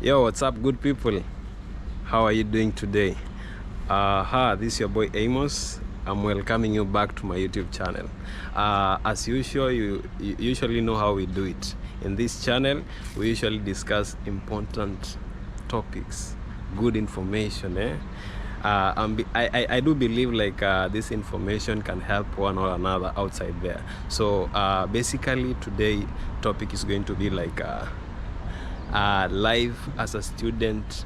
Yo, what's up, good people? How are you doing today? This is your boy Amos. I'm welcoming you back to my YouTube channel. As usual, you usually know how we do it. In this channel, we usually discuss important topics, good information. I do believe like this information can help one or another outside there. So basically, today topic is going to be like life as a student,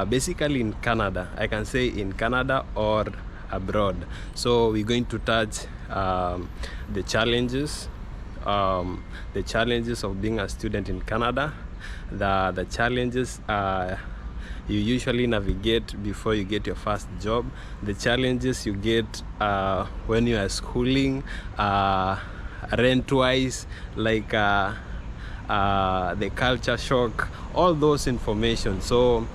basically in Canada. I can say in Canada or abroad. So we're going to touch the challenges of being a student in Canada, the challenges you usually navigate before you get your first job, the challenges you get when you are schooling, rent-wise, like the culture shock, all those information. So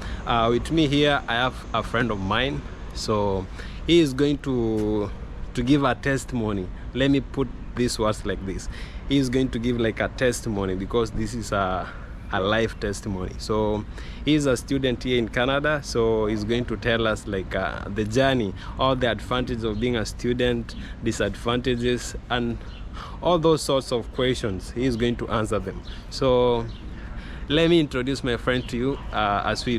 with me here, I have a friend of mine. So he is going to give a testimony. Let me put these words like this. He is going to give like a testimony because this is a life testimony. So he's a student here in Canada, so he's going to tell us like the journey, all the advantages of being a student, disadvantages, and all those sorts of questions. He's going to answer them. So let me introduce my friend to you as we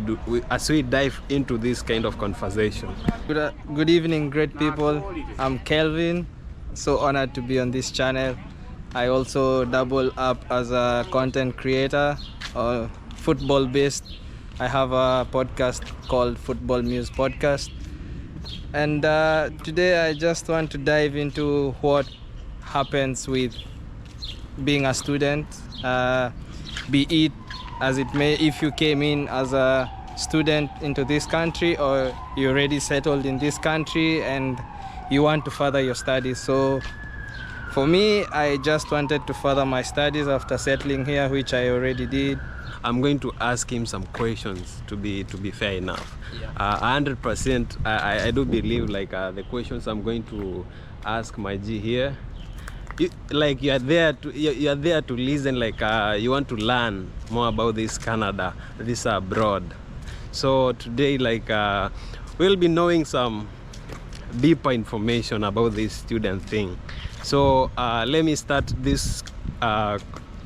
dive into this kind of conversation. Good evening, great people. I'm Kelvin. So honored to be on this channel. I also double up as a content creator, football based. I have a podcast called Football Muse Podcast, and today I just want to dive into what happens with being a student, be it as it may, if you came in as a student into this country or you're already settled in this country and you want to further your studies. So for me, I just wanted to further my studies after settling here, which I already did. I'm going to ask him some questions to be fair enough. 100%. I do believe like the questions I'm going to ask my G here, you are there to listen, like you want to learn more about this Canada, this abroad. So today, like we'll be knowing some deeper information about this student thing. So let me start this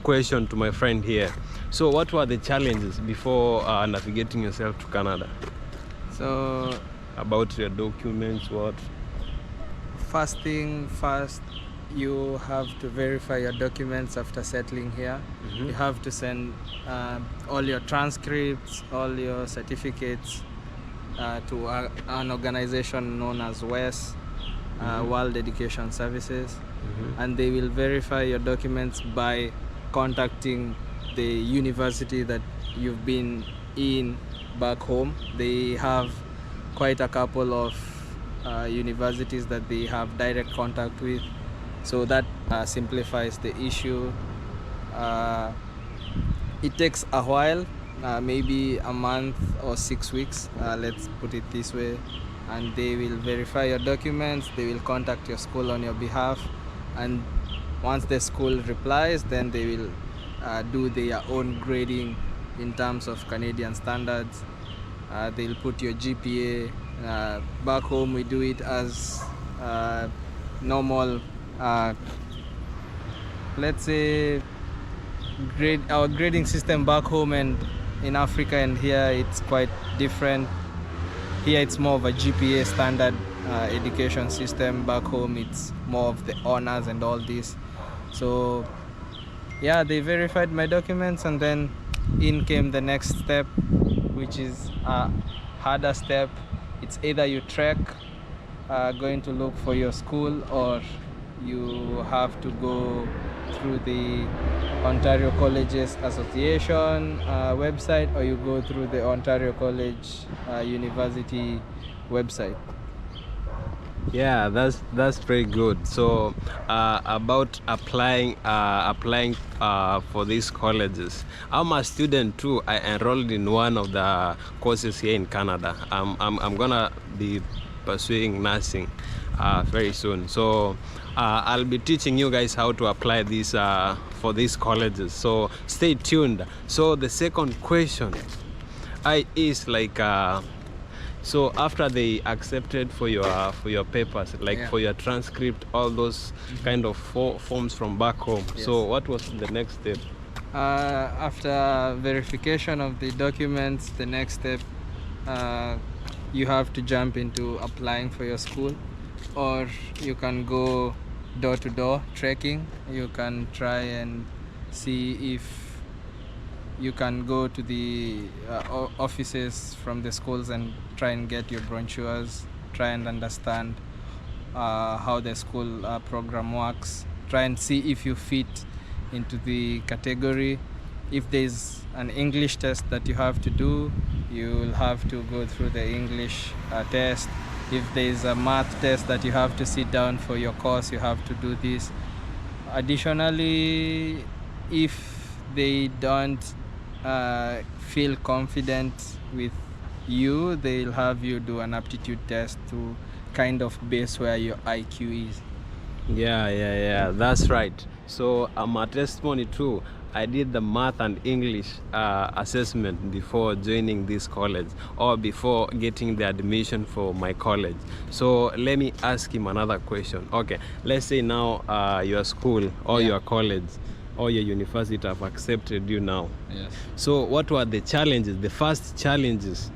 question to my friend here. So what were the challenges before navigating yourself to Canada? So about your documents, what? First thing first, you have to verify your documents after settling here. Mm-hmm. You have to send all your transcripts, all your certificates to an organization known as WES, World Education Services, and they will verify your documents by contacting the university that you've been in back home. They have quite a couple of universities that they have direct contact with, so that simplifies the issue. It takes a while, maybe a month or 6 weeks, let's put it this way, and they will verify your documents. They will contact your school on your behalf, and once the school replies, then they will do their own grading in terms of Canadian standards. They'll put your GPA. Back home we do it as normal, let's say our grading system back home and in Africa, and here it's quite different. Here it's more of a GPA standard education system. Back home it's more of the honors and all this. So yeah, they verified my documents, and then in came the next step, which is a harder step. It's either you trek going to look for your school, or you have to go through the Ontario Colleges Association website, or you go through the Ontario College University website. Yeah, that's very good. So about applying for these colleges, I'm a student too. I enrolled in one of the courses here in Canada. I'm gonna be pursuing nursing very soon. So I'll be teaching you guys how to apply this for these colleges. So stay tuned. So the second question is like, so after they accepted for your papers, like for your transcript, all those kind of forms from back home. Yes. So what was the next step? After verification of the documents, the next step, you have to jump into applying for your school, or you can go door to door trekking. You can try and see if you can go to the offices from the schools and try and get your brochures, try and understand how the school program works, try and see if you fit into the category. If there's an English test that you have to do, you'll have to go through the English test. If there's a math test that you have to sit down for your course, you have to do this. Additionally, if they don't feel confident with you, they'll have you do an aptitude test to kind of base where your IQ is. Yeah, that's right. So I'm a testimony too. I did the math and English assessment before joining this college, or before getting the admission for my college. So let me ask him another question. Okay, let's say now your school or your college or your university have accepted you now. Yes. So what were the challenges, the first challenges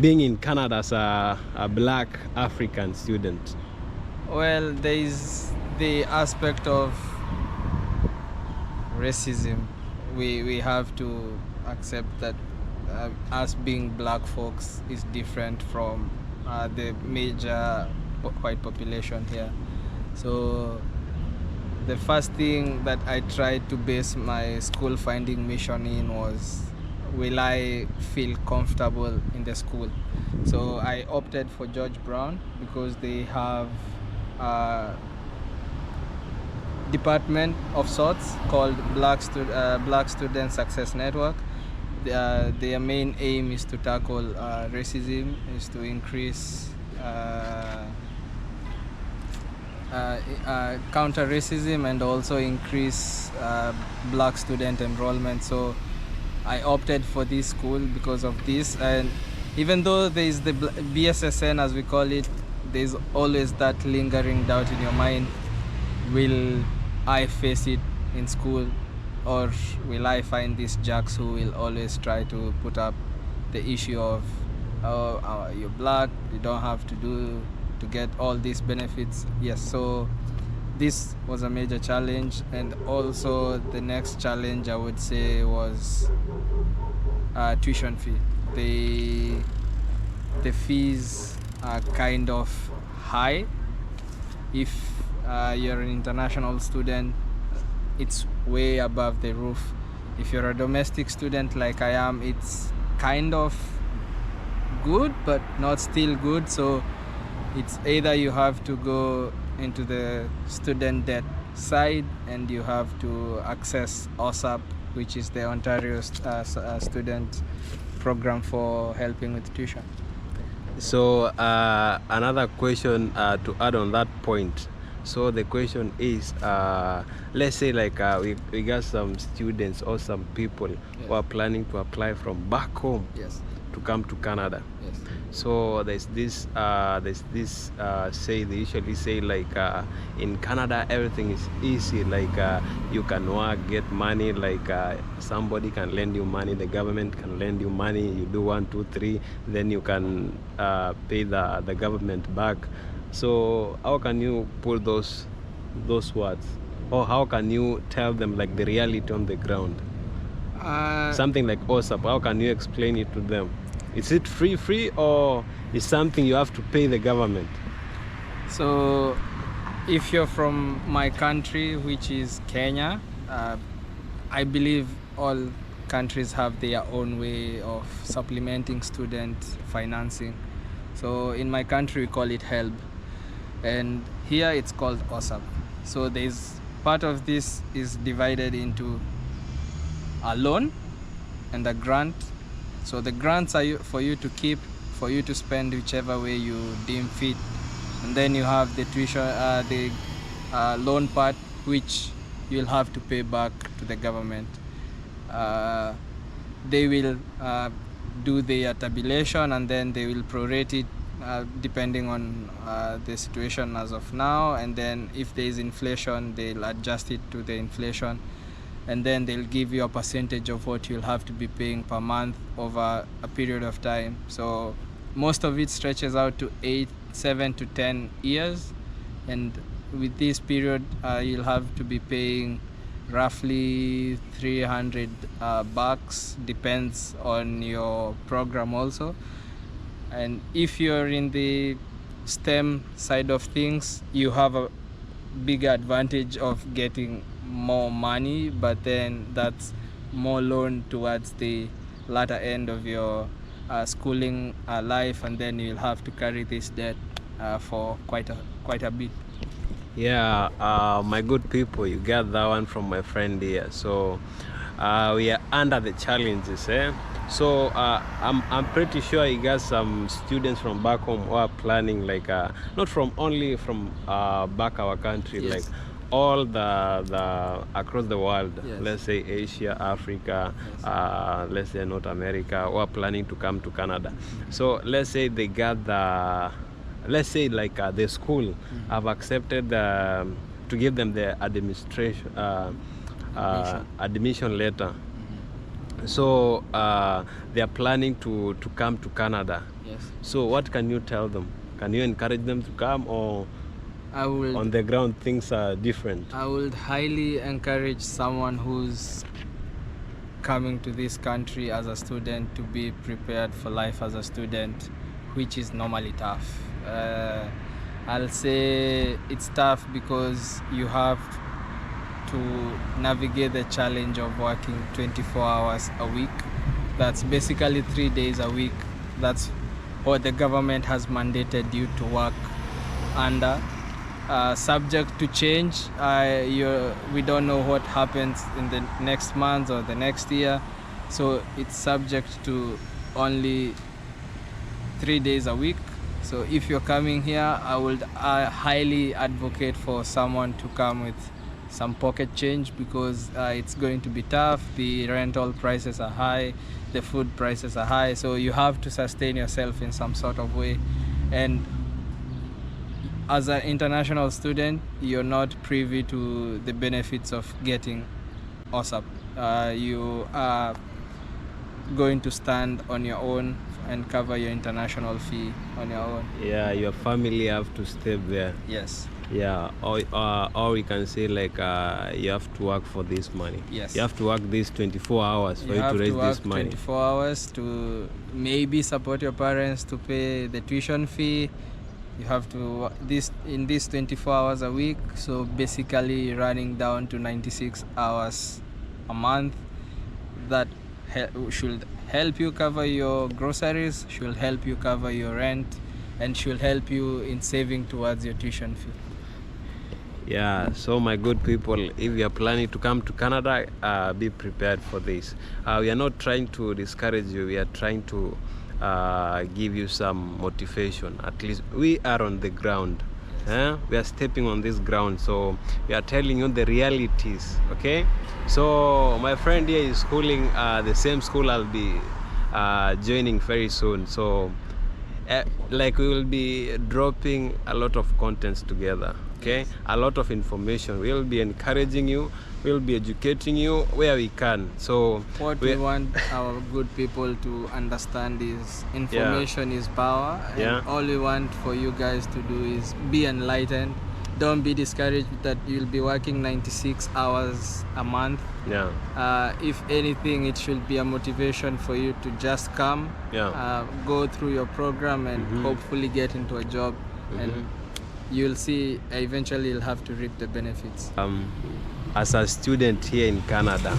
being in Canada as a black African student? Well, there is the aspect of racism. We have to accept that us being black folks is different from the major white population here. So the first thing that I tried to base my school finding mission in was, will I feel comfortable in the school? So I opted for George Brown because they have a department of sorts called Black Student Success Network. Their main aim is to tackle racism, is to increase counter racism, and also increase black student enrollment. So I opted for this school because of this. And even though there is the BSSN, as we call it, there's always that lingering doubt in your mind: will I face it in school, or will I find these jacks who will always try to put up the issue of, oh, you're black, you don't have to get all these benefits? Yes, so this was a major challenge. And also the next challenge, I would say, was tuition fee. The fees are kind of high. If you're an international student, it's way above the roof. If you're a domestic student like I am, it's kind of good but not still good. So it's either you have to go into the student debt side, and you have to access OSAP, which is the Ontario student program for helping with tuition. So another question to add on that point. So the question is, let's say like we got some students or some people who are planning to apply from back home to come to Canada. Yes. So there's this say, they usually say like in Canada everything is easy, like you can work, get money, like somebody can lend you money, the government can lend you money, you do 1 2 3, then you can pay the government back. So how can you pull those words, or how can you tell them like the reality on the ground? Something like OSAP, how can you explain it to them? Is it free, or is something you have to pay the government? So if you're from my country, which is Kenya, I believe all countries have their own way of supplementing student financing. So in my country we call it HELB, and here it's called OSAP. So there's part of this is divided into a loan and a grant. So the grants are for you to keep, for you to spend whichever way you deem fit, and then you have the tuition, the loan part, which you'll have to pay back to the government. They will do their tabulation, and then they will prorate it depending on the situation as of now, and then if there is inflation, they'll adjust it to the inflation, and then they'll give you a percentage of what you'll have to be paying per month over a period of time. So most of it stretches out to 7 to 10 years, and with this period you'll have to be paying roughly 300 bucks, depends on your program also. And if you're in the STEM side of things, you have a bigger advantage of getting more money, but then that's more loan towards the latter end of your schooling life, and then you'll have to carry this debt for quite a bit. Yeah, my good people, you got that one from my friend here. So we are under the challenges, eh? So I'm pretty sure you got some students from back home who are planning, like not from only from back our country, Yes. like all the across the world. Yes. Let's say Asia, Africa, Yes. let's say North America, who are planning to come to Canada. So let's say they got the, let's say like the school have accepted to give them the administration admission letter. So they are planning to come to Canada. Yes. So what can you tell them? Can you encourage them to come, or I would on the ground things are different? I would highly encourage someone who's coming to this country as a student to be prepared for life as a student, which is normally tough. I'll say it's tough because you have to navigate the challenge of working 24 hours a week. That's basically 3 days a week. That's what the government has mandated you to work under. Subject to change. We don't know what happens in the next month or the next year, so it's subject to only 3 days a week. So if you're coming here, I would highly advocate for someone to come with some pocket change, because it's going to be tough. The rental prices are high, the food prices are high, so you have to sustain yourself in some sort of way. And as an international student, you're not privy to the benefits of getting OSAP. You are going to stand on your own and cover your international fee on your own. Yeah, your family have to step there. Yes. Yeah, or we can say like you have to work for this money. Yes. You have to work these 24 hours for you have to raise to work this money. 24 hours to maybe support your parents to pay the tuition fee. You have to in this 24 hours a week, so basically running down to 96 hours a month. That should help you cover your groceries, should help you cover your rent, and should help you in saving towards your tuition fee. Yeah, so my good people, if you are planning to come to Canada, be prepared for this. We are not trying to discourage you, we are trying to give you some motivation. At least we are on the ground. We are stepping on this ground, so we are telling you the realities. Okay, so my friend here is schooling the same school I'll be joining very soon. So like we will be dropping a lot of contents together. Okay, a lot of information. We'll be encouraging you, we'll be educating you where we can. So what we want our good people to understand is information is power, and all we want for you guys to do is be enlightened. Don't be discouraged that you'll be working 96 hours a month. If anything, it should be a motivation for you to just come, go through your program, and hopefully get into a job, and you'll see eventually you'll have to reap the benefits. As a student here in Canada,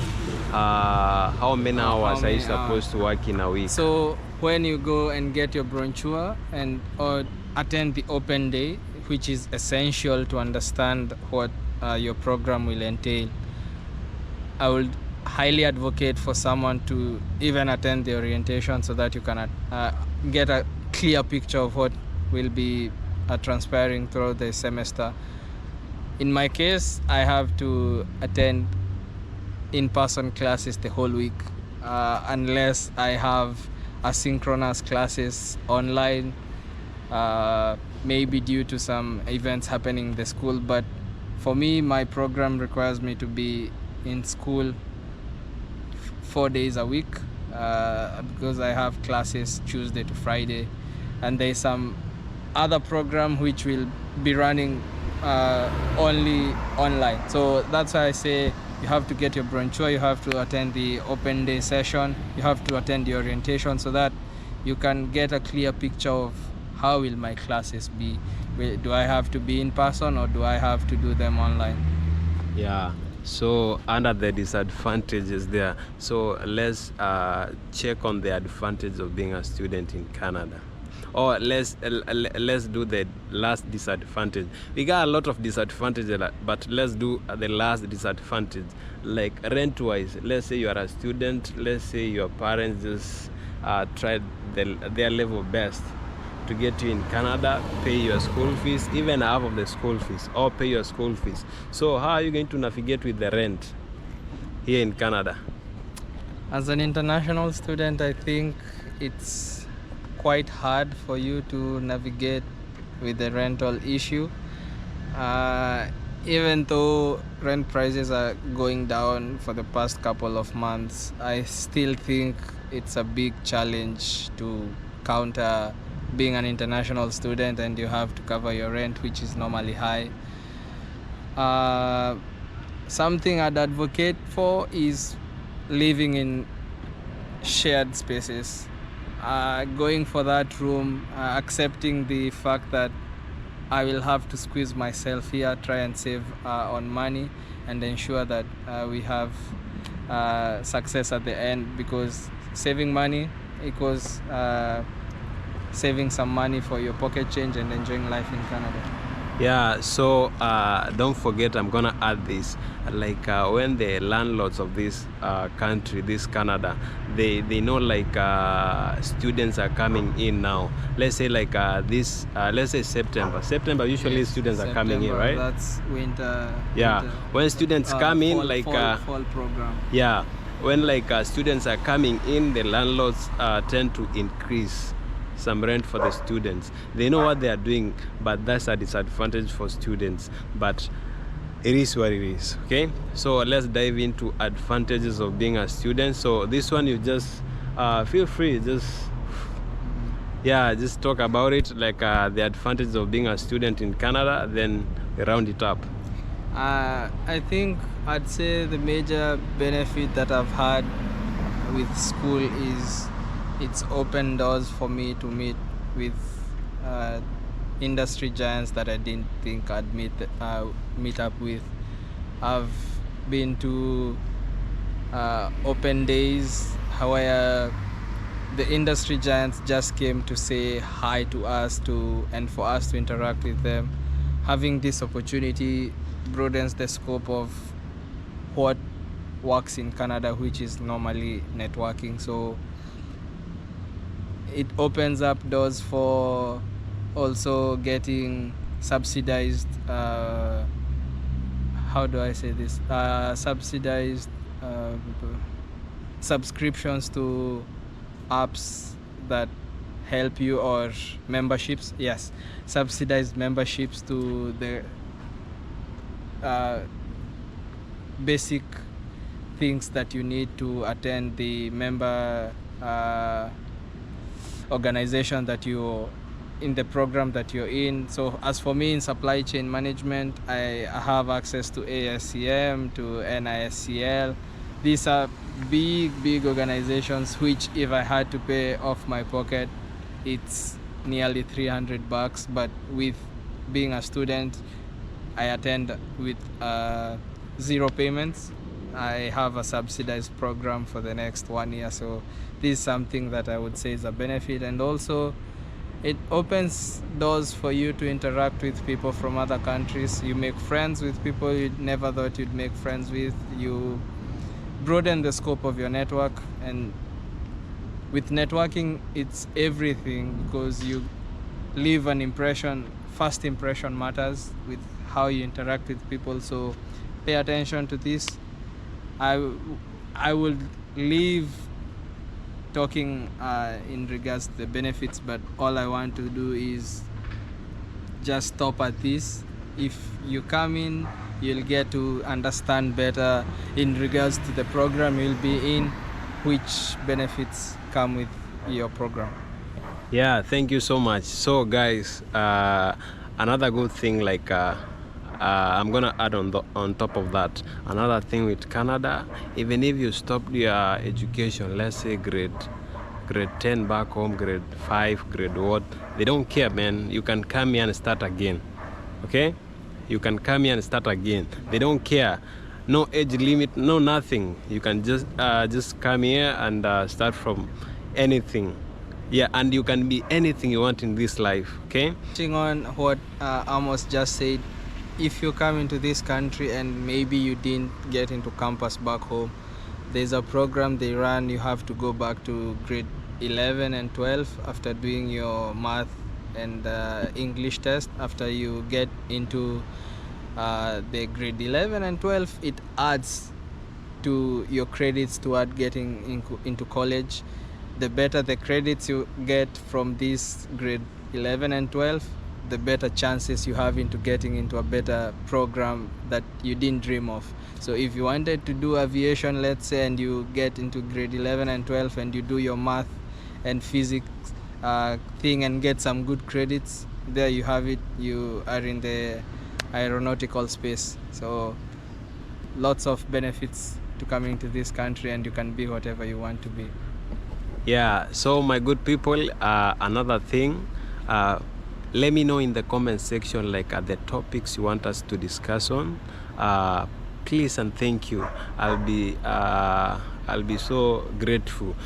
how many hours are you supposed to work in a week? So when you go and get your brochure or attend the open day, which is essential to understand what your program will entail, I would highly advocate for someone to even attend the orientation, so that you can get a clear picture of what will be transpiring throughout the semester. In my case, I have to attend in-person classes the whole week, unless I have asynchronous classes online, maybe due to some events happening in the school. But for me, my program requires me to be in school 4 days a week, because I have classes Tuesday to Friday, and there's some other program which will be running only online. So that's why I say you have to get your brochure, you have to attend the open day session, you have to attend the orientation, so that you can get a clear picture of how will my classes be. Do I have to be in person, or do I have to do them online? Yeah, so under the disadvantages there, so let's check on the advantage of being a student in Canada. Or let's do the last disadvantage. We got a lot of disadvantages, but let's do the last disadvantage. Like rent wise, let's say you are a student, let's say your parents just tried their level best to get you in Canada, pay your school fees, even half of the school fees, or pay your school fees. So how are you going to navigate with the rent here in Canada? As an international student, I think it's quite hard for you to navigate with the rental issue. Even though rent prices are going down for the past couple of months, I still think it's a big challenge to counter being an international student and you have to cover your rent, which is normally high. Something I'd advocate for is living in shared spaces. Going for that room, accepting the fact that I will have to squeeze myself here, try and save on money, and ensure that we have success at the end, because saving money equals saving some money for your pocket change and enjoying life in Canada. Yeah, so don't forget, I'm gonna add this, like when the landlords of this country, this Canada, they know like students are coming in now. Let's say like let's say September usually Yes, students are coming in, September, right? That's winter. Yeah, winter. when students come in, fall, like fall program. yeah, when like students are coming in, the landlords tend to increase some rent for the students. They know what they are doing, but that's a disadvantage for students. But it is what it is. Okay, so let's dive into advantages of being a student. So this one, you just feel free, just talk about it, like the advantages of being a student in Canada, then we round it up. I think I'd say the major benefit that I've had with school is it's opened doors for me to meet with industry giants that I didn't think I'd meet up with. I've been to open days where the industry giants just came to say hi to us and for us to interact with them. Having this opportunity broadens the scope of what works in Canada, which is normally networking. So it opens up doors for also getting subsidized subsidized subscriptions to apps that help you, or memberships, subsidized memberships to the basic things that you need to attend the member organization that you're in, the program that you're in. So as for me in supply chain management, I have access to ASCM, to NISCL. These are big organizations which, if I had to pay off my pocket, it's nearly $300. But with being a student, I attend with 0 payments. I have a subsidized program for the next 1 year. So this is something that I would say is a benefit, and also it opens doors for you to interact with people from other countries. You make friends with people you never thought you'd make friends with. You broaden the scope of your network, and with networking it's everything, because you leave an impression. First impression matters with how you interact with people. So pay attention to this. I will leave talking in regards to the benefits, but all I want to do is just stop at this. If you come in, you'll get to understand better in regards to the program you'll be in, which benefits come with your program. Yeah, thank you so much. So guys, another good thing, like I'm gonna add on top of that, another thing with Canada, even if you stopped your education, let's say grade 10 back home, grade 5, grade what, they don't care, man. You can come here and start again. Okay, you can come here and start again. They don't care. No age limit, no nothing. You can just come here and start from anything. Yeah, and you can be anything you want in this life. Okay, Touching on what Amos just said, if you come into this country and maybe you didn't get into campus back home, there's a program they run. You have to go back to grade 11 and 12 after doing your math and English test. After you get into the grade 11 and 12, it adds to your credits toward getting into college. The better the credits you get from this grade 11 and 12, the better chances you have into getting into a better program that you didn't dream of. So if you wanted to do aviation, let's say, and you get into grade 11 and 12 and you do your math and physics thing and get some good credits, there you have it. You are in the aeronautical space. So lots of benefits to coming to this country, and you can be whatever you want to be. yeah, so my good people, another thing, let me know in the comment section, like the topics you want us to discuss on. Please and thank you. I'll be so grateful.